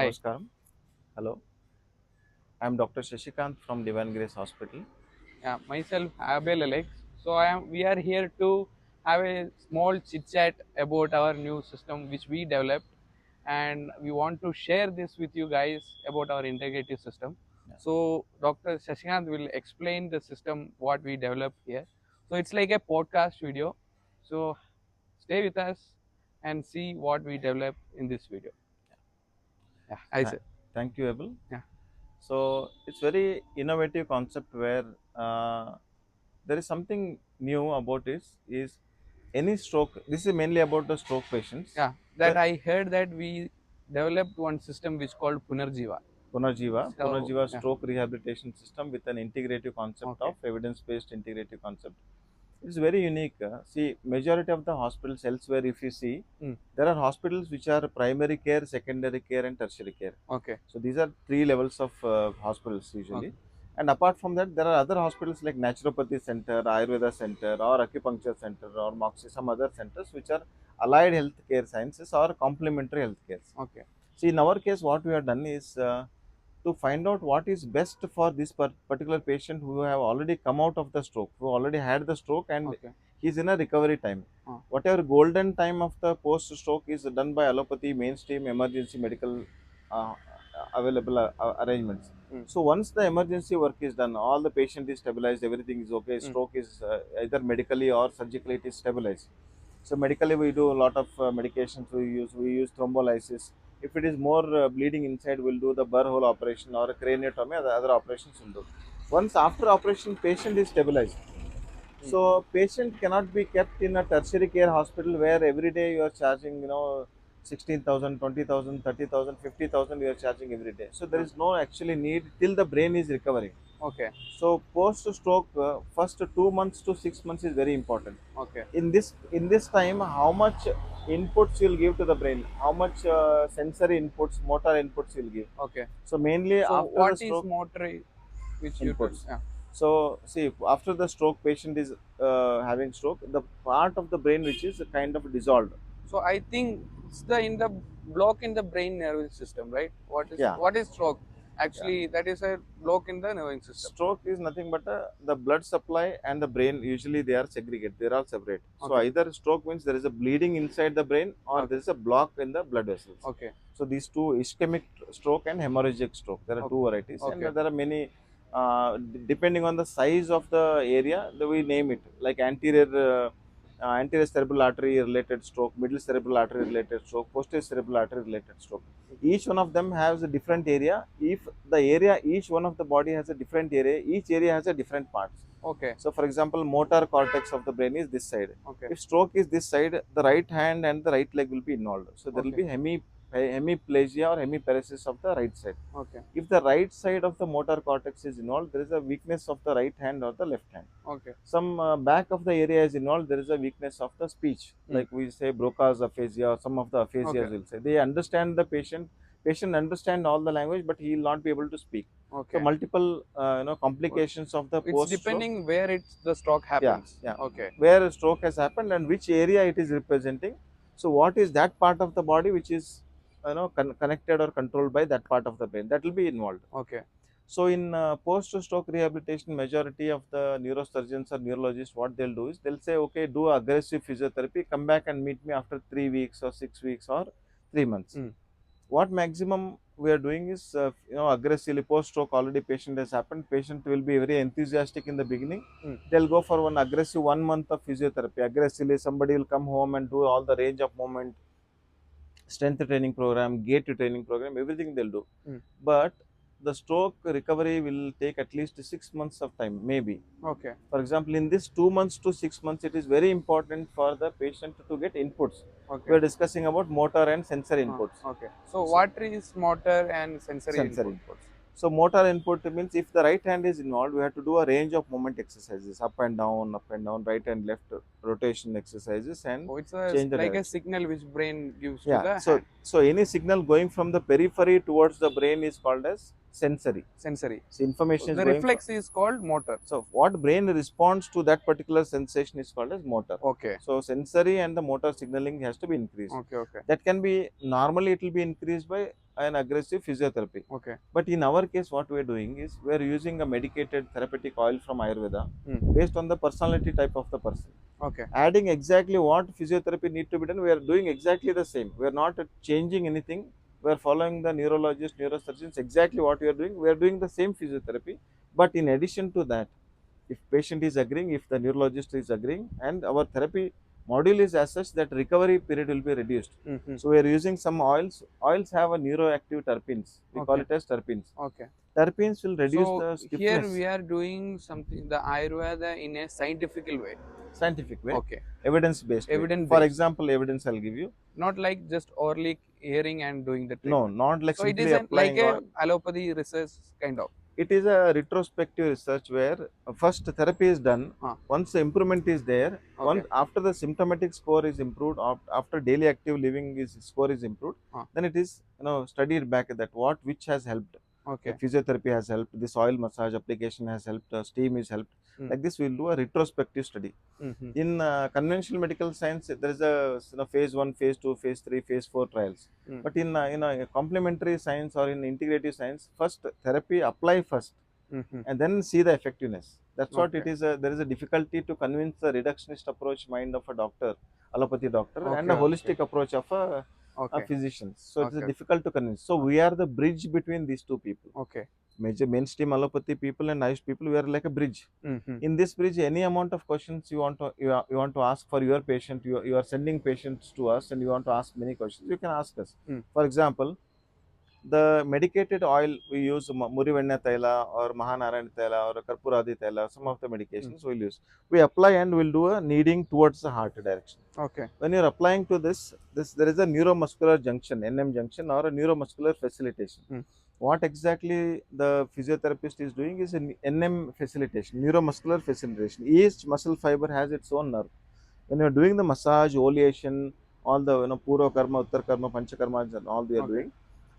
Hi. Namaskaram. Hello. I am Dr. Shashikant from Divine Grace Hospital. Yeah, myself Abel Alex. So we are here to have a small chit chat about our new system which we developed, and we want to share this with you guys about our integrative system. Yeah. So Dr. Shashikant will explain the system what we developed here. So it's like a podcast video. So stay with us and see what we developed in this video. Yeah, I Th- said. Thank you, Abel. Yeah. So it's very innovative concept where there is something new about this is any stroke. This is mainly about the stroke patients. Yeah, that Where I heard that we developed one system which called Punarjiva. So Punarjiva yeah, stroke rehabilitation system with an integrative concept okay, of evidence-based integrative concept. It's very unique. See, majority of the hospitals elsewhere, if you see, mm, there are hospitals which are primary care, secondary care, and tertiary care. okay, So these are three levels of hospitals usually. okay, And apart from that, there are other hospitals like Naturopathy Center, Ayurveda Center, or Acupuncture Center, or Moxie, some other centers which are allied healthcare sciences or complementary healthcare. okay, See, in our case, what we have done is to find out what is best for this particular patient who have already come out of the stroke, who already had the stroke and okay, he's in a recovery time. uh, Whatever golden time of the post-stroke is done by allopathy, mainstream, emergency medical uh, available arrangements. mm, So once the emergency work is done, all the patient is stabilized, everything is okay, mm, stroke is either medically or surgically it is stabilized. So medically we do a lot of medications we use thrombolysis. If it is more bleeding inside, we'll do the burr hole operation or a craniotomy, other operations will do. Once after operation, patient is stabilized. mm, So patient cannot be kept in a tertiary care hospital where every day you are charging, 16,000, 20,000, 30,000, 50,000 you are charging every day. So there uh, is no actually need till the brain is recovering. okay, So post stroke, first 2 months to 6 months is very important. okay, In this time, how much inputs you'll give to the brain, how much sensory inputs, motor inputs you'll give. okay. So mainly So after the what is stroke motor which you told? inputs. Yeah. So see, after the stroke, patient is having stroke. The part of the brain which is kind of dissolved. So I think it's the in the block in the brain nervous system, right? Yeah, What is stroke? yeah. Actually, that is a block in the nervous system. Stroke is nothing but the blood supply and the brain. Usually they are segregated. They are all separate. So Okay, either stroke means there is a bleeding inside the brain or there okay, is a block in the blood vessels. okay, So these two, ischemic stroke and hemorrhagic stroke, there are okay, two varieties, and okay, there are many. Depending on the size of the area, we name it like anterior cerebral artery related stroke, middle cerebral artery related stroke, posterior cerebral artery related stroke. Each one of them has a different area. If the area, each one of the body has a different area, each area has a different parts. okay, So for example, motor cortex of the brain is this side. okay, If stroke is this side, the right hand and the right leg will be involved. So there will okay, be hemiplasia or hemiparesis of the right side. okay, If the right side of the motor cortex is involved, there is a weakness of the right hand or the left hand. okay. Some back of the area is involved, there is a weakness of the speech, Mm. like we say Broca's aphasia, or some of the Okay, aphasias will say. They understand the patient understand all the language, but he will not be able to speak. So okay. multiple Well, complications of the it's post stroke. depending where it's the stroke Yeah, happens. yeah. Okay, Where a stroke has happened and which area it is representing. So what is that part of the body which is connected or controlled by that part of the brain, that will be involved. okay, So in post-stroke rehabilitation, majority of the neurosurgeons or neurologists, what they'll do is they'll say, okay, do aggressive physiotherapy, come back and meet me after 3 weeks or 6 weeks or 3 months. mm. What maximum we are doing is, aggressively post-stroke already patient has happened. Patient will be very enthusiastic in the beginning. Mm. They'll go for one aggressive 1 month of physiotherapy. Aggressively, somebody will come home and do all the range of movement, strength training program, gait training program, everything they'll do. Mm. But the stroke recovery will take at least 6 months of time, maybe. Okay, For example, in this 2 months to 6 months, it is very important for the patient to get inputs. We okay, are discussing about motor and sensory inputs. okay. So So, what is motor and sensory sensory input? inputs. So motor input means if the right hand is involved, we have to do a range of movement exercises, up and down, right and left rotation exercises, and Oh, it's a change the like a direction. signal which brain gives to Yeah. the So hand. so any signal going from the periphery towards the brain is called as sensory. Sensory. So So information is the going from. reflex is called motor. So what brain responds to that particular sensation is called as motor. Okay, So sensory and the motor signaling has to be increased. okay, okay, That can be normally it will be increased by an aggressive physiotherapy. Okay. But in our case, what we are doing is we are using a medicated therapeutic oil from Ayurveda Mm. based on the personality type of the person. Okay. Adding exactly what physiotherapy need to be done, we are doing exactly the same. We are not changing anything. We are following the neurologist, neurosurgeons exactly what we are doing. We are doing the same physiotherapy, but in addition to that, if patient is agreeing, if the neurologist is agreeing, and our therapy module is as such that recovery period will be reduced. Mm-hmm. So we are using some oils. Oils have a neuroactive terpenes. We call Okay. it as terpenes. Okay. Terpenes will reduce So the here stiffness. we are doing something the Ayurveda in a scientific way. Scientific way, Okay. evidence based way. Evidence For based. example, evidence I'll give you. Not like just orally hearing and doing the No, treatment. not like So it simply isn't like applying a oil. allopathy research kind of. It is a retrospective research where first therapy is done. Huh. Once the improvement is there, Okay. once after the symptomatic score is improved, after daily active living is score is improved, Huh. then it is studied back that what which has helped. Okay. Like physiotherapy has helped, this oil massage application has helped, steam is helped. Mm. Like this, we will do a retrospective study. Mm-hmm. In conventional medical science, there is a phase one, phase two, phase three, phase four trials. Mm. But in complementary science or in integrative science, first therapy apply first Mm-hmm. and then see the effectiveness. That's what it Okay. is. There is a difficulty to convince the reductionist approach mind of a doctor, allopathy doctor, and Okay. a Okay. holistic approach of a Okay. physician. So it is Okay. difficult to convince. So we are the bridge between these two people. Okay. Major mainstream allopathy people and Ayush people, we are like a bridge. Mm-hmm. In this bridge, any amount of questions you want to ask for your patient, you are sending patients to us and you want to ask many questions, you can ask us. Mm. For example, the medicated oil we use, Murivenna Taila or Mahanarayana Taila or Karpuradi Taila, some of the Mm. medications we'll use. We apply and we'll do a kneading towards the heart direction. Okay. When you're applying to this there is a neuromuscular junction, NM junction, or a neuromuscular facilitation. Mm. What exactly the physiotherapist is doing is an NM facilitation, neuromuscular facilitation. Each muscle fiber has its own nerve. When you're doing the massage, oleation, all the Purva Karma, Uttar Karma, Pancha Karma, and all they are Okay. doing,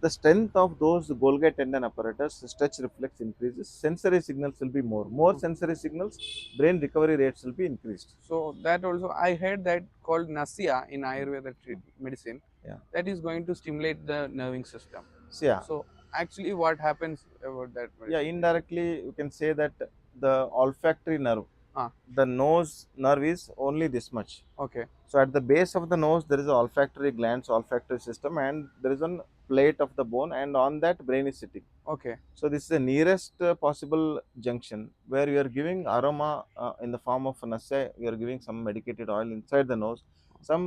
the strength of those Golgi tendon apparatus, stretch reflex increases, sensory signals will be more. More Okay. sensory signals, brain recovery rates will be increased. So that also I heard that called Nasya in Ayurveda medicine. Yeah. That is going to stimulate the nerving system. So yeah, So actually, what happens about that yeah, medicine? indirectly you can say that the olfactory nerve, Ah. the nose nerve is only this much. Okay. So at the base of the nose, there is an olfactory glands, olfactory system, and there is a plate of the bone, and on that brain is sitting. Okay. So this is the nearest possible junction where you are giving aroma in the form of nasya. You are giving some medicated oil inside the nose. Some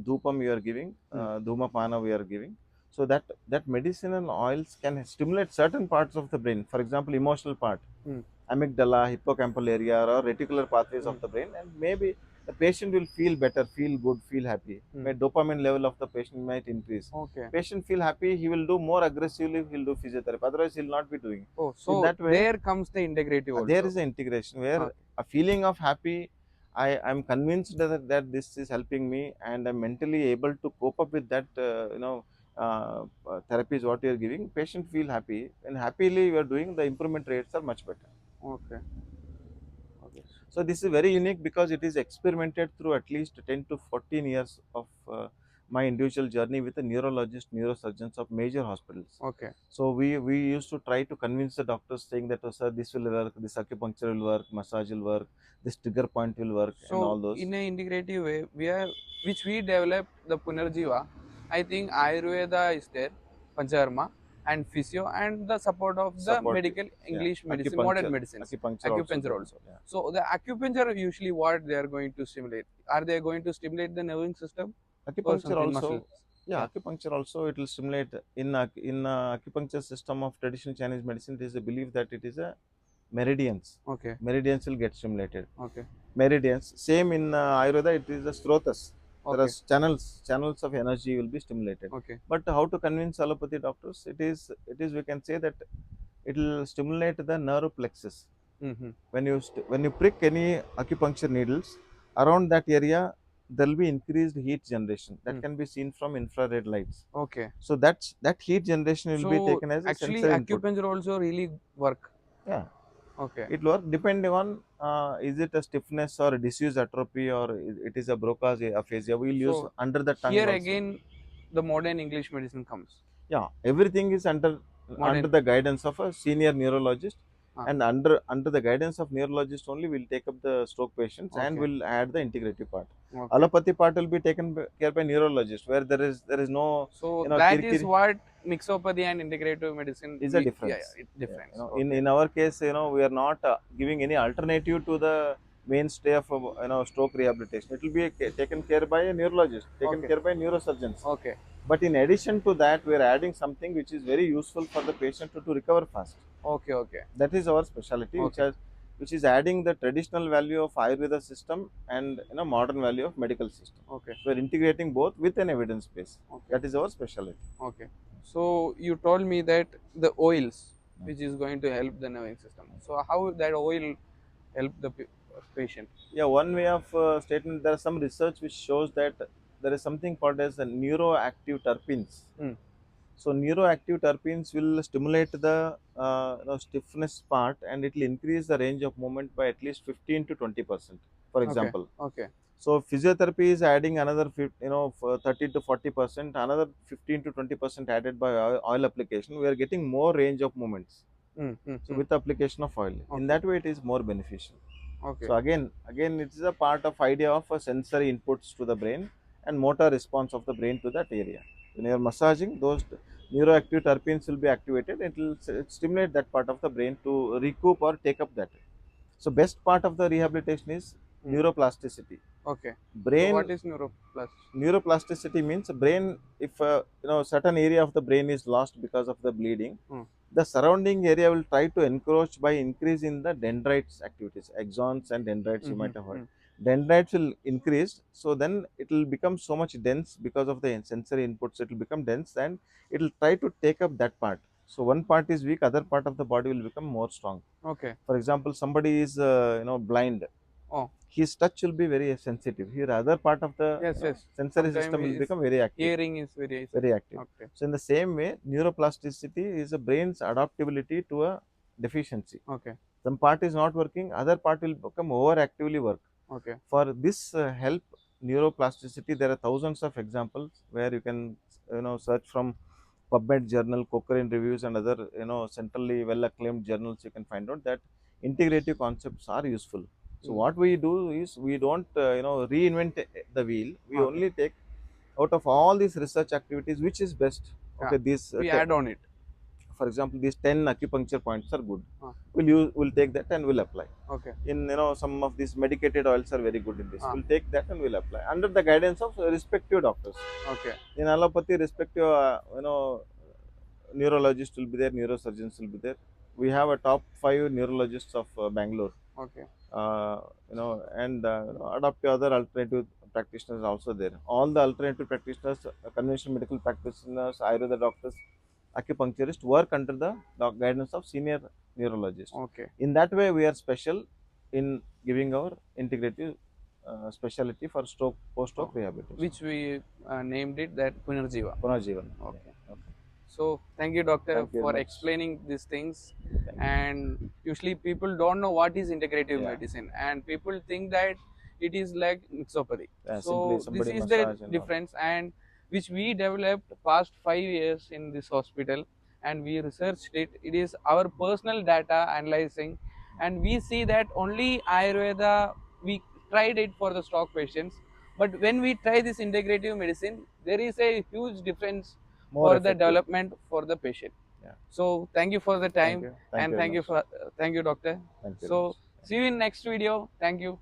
dhupam you are giving, Hmm. dhumapana we are giving. So that medicinal oils can stimulate certain parts of the brain. For example, emotional part, Hmm. amygdala, hippocampal area, or reticular pathways Hmm. of the brain, and maybe the patient will feel better, feel good, feel happy. Hmm. May dopamine level of the patient might increase. Okay. Patient feel happy, he will do more aggressively, he'll do physiotherapy. Otherwise, he'll not be doing. Oh, So in so that way, there comes the integrative there also. is an integration where Okay. a feeling of happy. I'm convinced that this is helping me, and I'm mentally able to cope up with that. Therapies what you are giving. Patient feel happy, and happily you are doing. The improvement rates are much better. Okay. Okay. So this is very unique because it is experimented through at least 10 to 14 years of my individual journey with the neurologist, neurosurgeons of major hospitals. Okay. So we used to try to convince the doctors saying that, oh sir, this will work, this acupuncture will work, massage will work, this trigger point will work, and So all those. in a integrative way, which we developed the Punarjiva. I think Ayurveda is there, Panchakarma and physio and the support of the Supportive, medical yeah, English medicine, modern acupuncture, medicines, acupuncture also acupuncture there. also. Yeah. So the acupuncture usually what they are going to stimulate? Are they going to stimulate the nerving system or Acupuncture something muscles? also, yeah, Yeah. acupuncture also it will stimulate in acupuncture system of traditional Chinese medicine. It is a belief that it is a meridians. Okay. Meridians will get stimulated. Okay. Meridians. Same in Ayurveda, it is the srotas. There are Okay. channels of energy will be stimulated. Okay. But how to convince allopathy doctors? It is we can say that it will stimulate the nerve plexus. Mm-hmm. When you prick any acupuncture needles around that area, there will be increased heat generation that Mm. can be seen from infrared lights. Okay. So that heat generation will be So taken as a actually sensory input. acupuncture also really work. Yeah, Okay. it work depending on is it a stiffness or a diffuse atrophy or it is a Broca's aphasia. We'll use So under the tongue here also. again the modern English medicine comes. Yeah, everything is under Modern. the guidance of a senior neurologist, Ah, and under the guidance of neurologist only we'll take up the stroke patients and okay. we'll add the integrative part. Okay. Allopathy part will be taken care by neurologist, where there is no, So that is kirikiri what mixopathy and integrative medicine is a we, yeah, difference. yeah, it Yeah, difference. in Okay. our case, we are not giving any alternative to the mainstay of stroke rehabilitation. It will be taken care by a neurologist, taken Okay. care by neurosurgeons. Okay. But in addition to that, we are adding something which is very useful for the patient to recover fast. Okay. Okay. That is our specialty, Okay. which is adding the traditional value of Ayurveda system and modern value of medical system. Okay. We are integrating both with an evidence base. Okay. That is our specialty. Okay. So you told me that the oils, which is going to help the nerving system. So how that oil help the patient? Yeah, one way of statement, there is some research which shows that there is something called as a neuroactive terpenes. Hmm. So neuroactive terpenes will stimulate the stiffness part, and it will increase the range of movement by at least 15 to 20%. For Okay. example, Okay. so physiotherapy is adding another for 30 to 40%, another 15 to 20% added by oil application. We are getting more range of movements. Hmm. Hmm. So Hmm. with the application of oil, in Okay. that way, it is more beneficial. Okay. So again, it is a part of idea of a sensory inputs to the brain and motor response of the brain to that area. When you are massaging, those neuroactive terpenes will be activated. It will stimulate that part of the brain to recoup or take up that. So best part of the rehabilitation is Hmm. neuroplasticity. Okay. So what Brain is neuroplast? neuroplasticity means brain, if certain area of the brain is lost because of the bleeding, Hmm. the surrounding area will try to encroach by increasing the dendrites activities, axons and dendrites, you Mm-hmm. might have heard. Hmm. Dendrites will increase, so then it will become so much dense because of the sensory inputs. It will become dense and it will try to take up that part. So one part is weak, other part of the body will become more strong. Okay. For example, somebody is blind, Oh, his touch will be very sensitive. Here, other part of the yes, yes. sensory Sometimes system will is become very active, hearing is very very sensitive. active. Okay. So, in the same way, neuroplasticity is a brain's adaptability to a deficiency. Okay. Some part is not working, other part will become overactively work. Okay. For this help neuroplasticity, there are thousands of examples where you can search from PubMed journal, Cochrane reviews, and other centrally well acclaimed journals. You can find out that integrative concepts are useful. So Mm. what we do is we don't reinvent the wheel. We Okay. only take out of all these research activities which is best. Yeah. Okay, these We add on it. for example, these 10 acupuncture points are good. Ah. We'll take that and we'll apply. Okay. In some of these medicated oils are very good in this. Ah. We'll take that and we'll apply under the guidance of respective doctors. Okay. In allopathy, respective neurologists will be there, neurosurgeons will be there. We have a top 5 neurologists of Bangalore. Okay. And adoptive other alternative practitioners also there. All the alternative practitioners, conventional medical practitioners, Ayurveda doctors, acupuncturists work under the guidance of senior neurologists. Okay. In that way, we are special in giving our integrative specialty for stroke, post-stroke Oh, rehabilitation. which we named it that Punarjiva. Punajivan. Yeah. Okay. Okay. So thank you, doctor, Thank you very for much. explaining these things. Thank you. And usually people don't know what is integrative Yeah. medicine, and people think that it is like mixopathy. Simply So this somebody is the massage and all. difference, and which we developed past 5 years in this hospital, and we researched it. It is our personal data analyzing, and we see that only Ayurveda we tried it for the stroke patients, but when we try this integrative medicine, there is a huge difference More for the effective. development for the patient. Yeah. So thank you for the Thank time, you. Thank and you very thank you much. for thank you, doctor. Thank you very much. So see you in next video. Thank you.